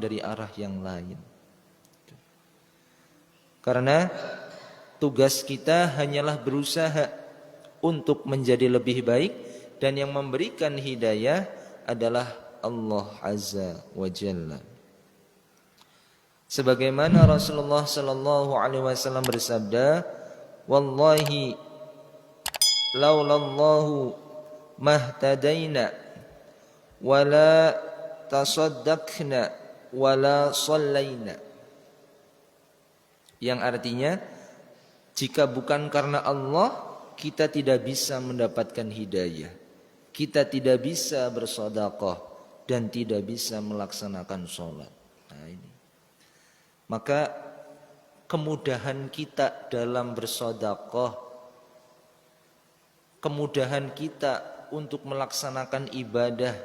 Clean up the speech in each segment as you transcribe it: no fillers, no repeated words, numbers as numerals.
dari arah yang lain. Karena tugas kita hanyalah berusaha untuk menjadi lebih baik, dan yang memberikan hidayah adalah Allah Azza wa Jalla. Sebagaimana Rasulullah sallallahu alaihi wasallam bersabda, "Wallahi laulallahu mahtadaina wala tasaddaqna wala sallaina." Yang artinya, jika bukan karena Allah, kita tidak bisa mendapatkan hidayah, kita tidak bisa bersedekah, dan tidak bisa melaksanakan sholat. Nah ini, maka kemudahan kita dalam bersedekah, kemudahan kita untuk melaksanakan ibadah,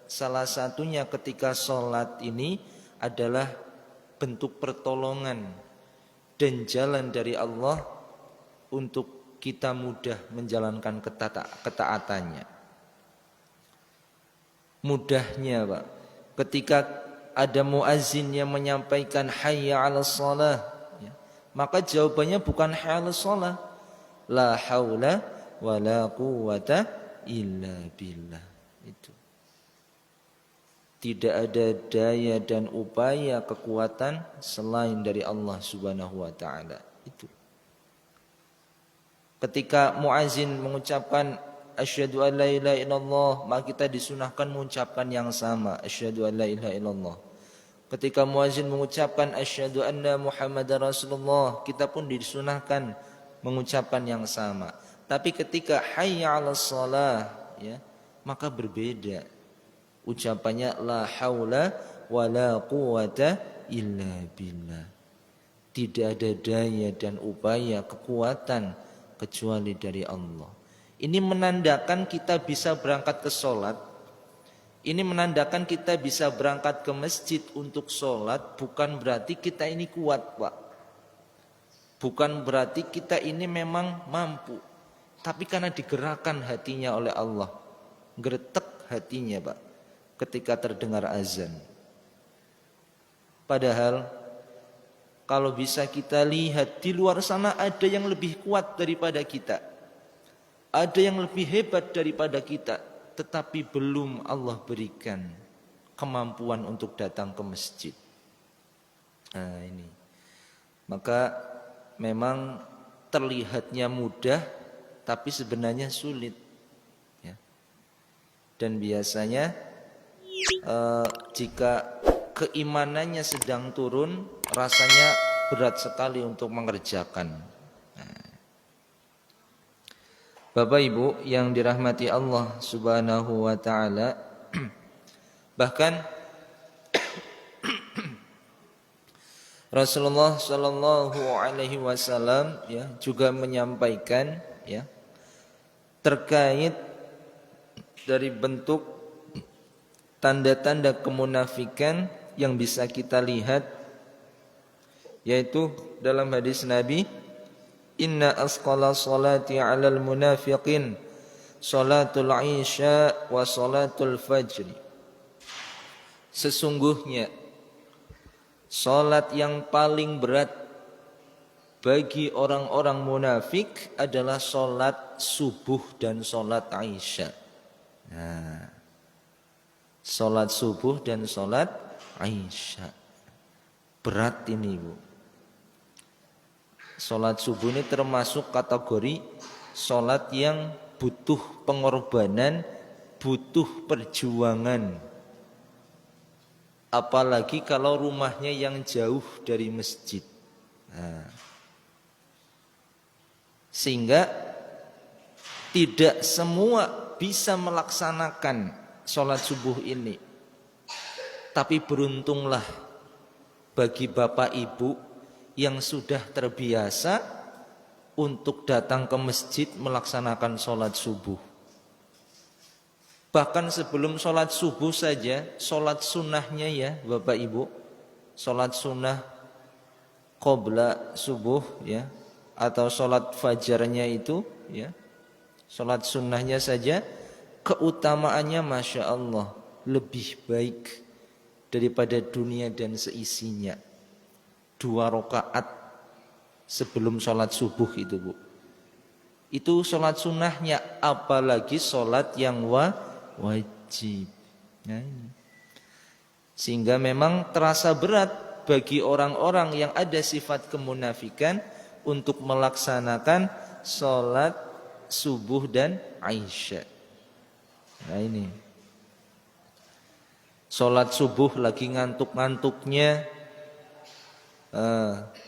salah satunya ketika sholat ini adalah bentuk pertolongan dan jalan dari Allah untuk kita mudah menjalankan ketaatannya. Mudahnya Pak, ketika ada muazzin yang menyampaikan hayya 'alas shalah, ya, maka jawabannya bukan hayya 'alas shalah, la haula wala quwwata illa billah. Itu tidak ada daya dan upaya kekuatan selain dari Allah Subhanahu wa taala. Itu ketika muazzin mengucapkan asyhadu an la ilaha illallah, maka kita disunahkan mengucapkan yang sama, asyhadu an la ilaha illallah. Ketika muazzin mengucapkan asyhadu anna muhammadar rasulullah, kita pun disunahkan mengucapkan yang sama. Tapi ketika hayya 'alas shalah, ya, maka berbeda. Ucapannya la haula wala quwwata illa billah. Tidak ada daya dan upaya kekuatan kecuali dari Allah. Ini menandakan kita bisa berangkat ke sholat. Ini menandakan kita bisa berangkat ke masjid untuk sholat. Bukan berarti kita ini kuat Pak, bukan berarti kita ini memang mampu, tapi karena digerakkan hatinya oleh Allah. Geretek hatinya Pak ketika terdengar azan. Padahal kalau bisa kita lihat, di luar sana ada yang lebih kuat daripada kita, ada yang lebih hebat daripada kita, tetapi belum Allah berikan kemampuan untuk datang ke masjid. Nah ini, maka memang terlihatnya mudah, tapi sebenarnya sulit, ya. Dan biasanya jika keimanannya sedang turun, rasanya berat sekali untuk mengerjakan. Bapak Ibu yang dirahmati Allah Subhanahu wa taala, bahkan Rasulullah sallallahu alaihi wasallam, ya, juga menyampaikan, ya, terkait dari bentuk tanda-tanda kemunafikan yang bisa kita lihat, yaitu dalam hadis Nabi, inna asqala salati 'alal munafiqin salatul isya wa salatul fajr. Sesungguhnya salat yang paling berat bagi orang-orang munafik adalah salat subuh dan salat isya. Nah, salat subuh dan salat isya berat ini Bu. Salat subuh ini termasuk kategori salat yang butuh pengorbanan, butuh perjuangan. Apalagi kalau rumahnya yang jauh dari masjid. Nah, sehingga tidak semua bisa melaksanakan salat subuh ini. Tapi beruntunglah bagi bapak ibu yang sudah terbiasa untuk datang ke masjid melaksanakan salat subuh. Bahkan sebelum salat subuh saja, salat sunnahnya, ya bapak ibu, salat sunnah qabla subuh, ya, atau salat fajarnya itu, ya, salat sunnahnya saja keutamaannya Masya Allah lebih baik daripada dunia dan seisinya. 2 rakaat sebelum sholat subuh itu, Bu. Itu sholat sunnahnya, apalagi sholat yang wajib. Nah, ini. Sehingga memang terasa berat bagi orang-orang yang ada sifat kemunafikan untuk melaksanakan sholat subuh dan Aisyah. Nah ini, sholat subuh lagi ngantuk-ngantuknya,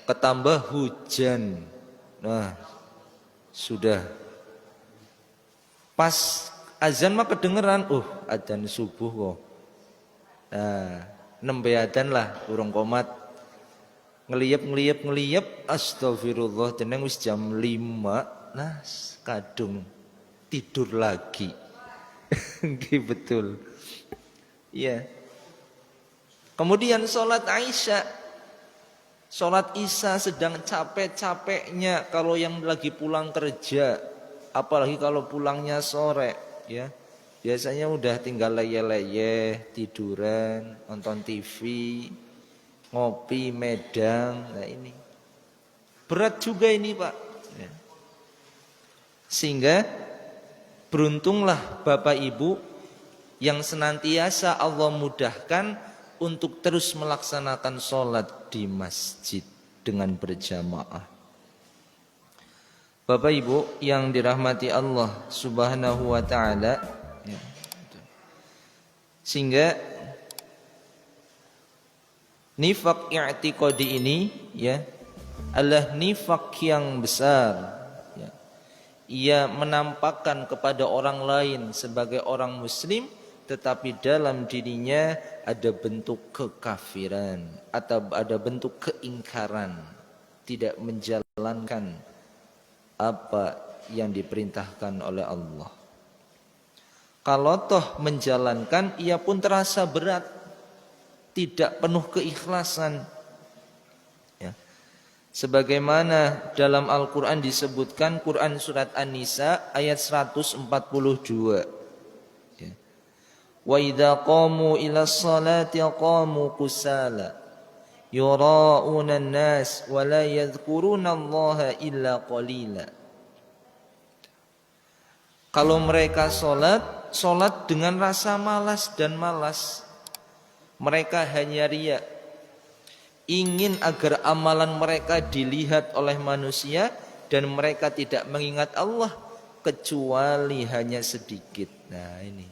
ketambah hujan. Nah, sudah pas azan mah kedengeran, adzan subuh kok. Nah, nembe adzan lah, urung komat. Ngeliyep, astagfirullah, jeneng wis jam 5. Nah, kadung tidur lagi. Nggih betul. Iya. Kemudian sholat Aisyah, sholat Isya sedang capek-capeknya kalau yang lagi pulang kerja, apalagi kalau pulangnya sore, ya. Biasanya udah tinggal leye-leye, tiduran, nonton TV, ngopi, medang. Nah ini berat juga ini, Pak. Ya. Sehingga beruntunglah Bapak Ibu yang senantiasa Allah mudahkan untuk terus melaksanakan sholat di masjid dengan berjamaah. Bapak Ibu yang dirahmati Allah Subhanahu wa ta'ala, ya. Sehingga nifak i'tiqadi ini, ya, adalah nifak yang besar. Ia menampakkan kepada orang lain sebagai orang muslim, tetapi dalam dirinya ada bentuk kekafiran atau ada bentuk keingkaran, tidak menjalankan apa yang diperintahkan oleh Allah. Kalau toh menjalankan, ia pun terasa berat, tidak penuh keikhlasan. Sebagaimana dalam Al-Quran disebutkan, Quran surat An-Nisa ayat 142. Wa idza qamu ila sholati qamu kusala yura'una an-nas wa la yadhkuruna Allah illa qalila. Kalau mereka sholat dengan rasa malas dan malas. Mereka hanya riya, ingin agar amalan mereka dilihat oleh manusia, dan mereka tidak mengingat Allah kecuali hanya sedikit. Nah ini,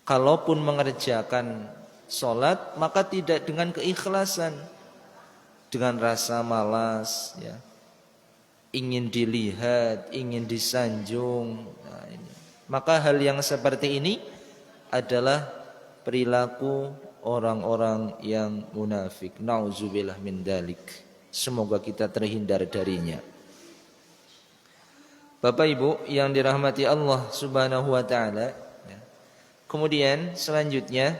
kalaupun mengerjakan sholat maka tidak dengan keikhlasan, dengan rasa malas, ya, ingin dilihat, ingin disanjung. Nah ini, maka hal yang seperti ini adalah perilaku orang-orang yang munafik. Nauzubillah min dalik. Semoga kita terhindar darinya. Bapak Ibu yang dirahmati Allah Subhanahu wa ta'ala, kemudian selanjutnya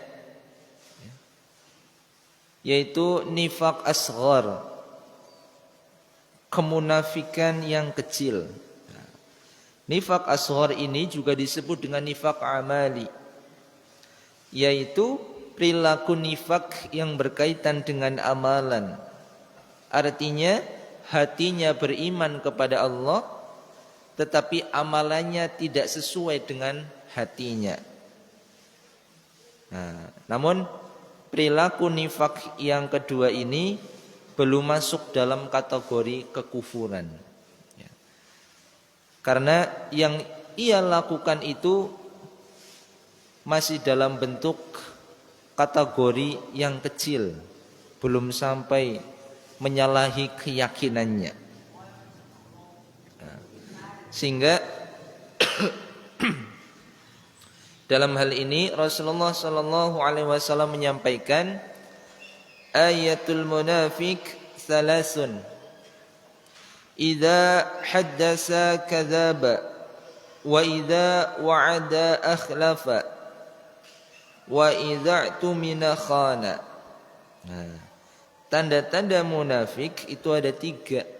yaitu nifak asghar, kemunafikan yang kecil. Nifak asghar ini juga disebut dengan nifak amali, yaitu perilaku nifak yang berkaitan dengan amalan. Artinya hatinya beriman kepada Allah, tetapi amalannya tidak sesuai dengan hatinya. Nah, namun perilaku nifak yang kedua ini belum masuk dalam kategori kekufuran, ya. Karena yang ia lakukan itu masih dalam bentuk kategori yang kecil, belum sampai menyalahi keyakinannya. Nah, sehingga dalam hal ini Rasulullah sallallahu alaihi wasallam menyampaikan, ayatul munafik thalathun, idza haddasa kadzaba, wa idza wa'ada akhlafa, wa idza tumina khana. Nah, tanda-tanda munafik itu ada 3.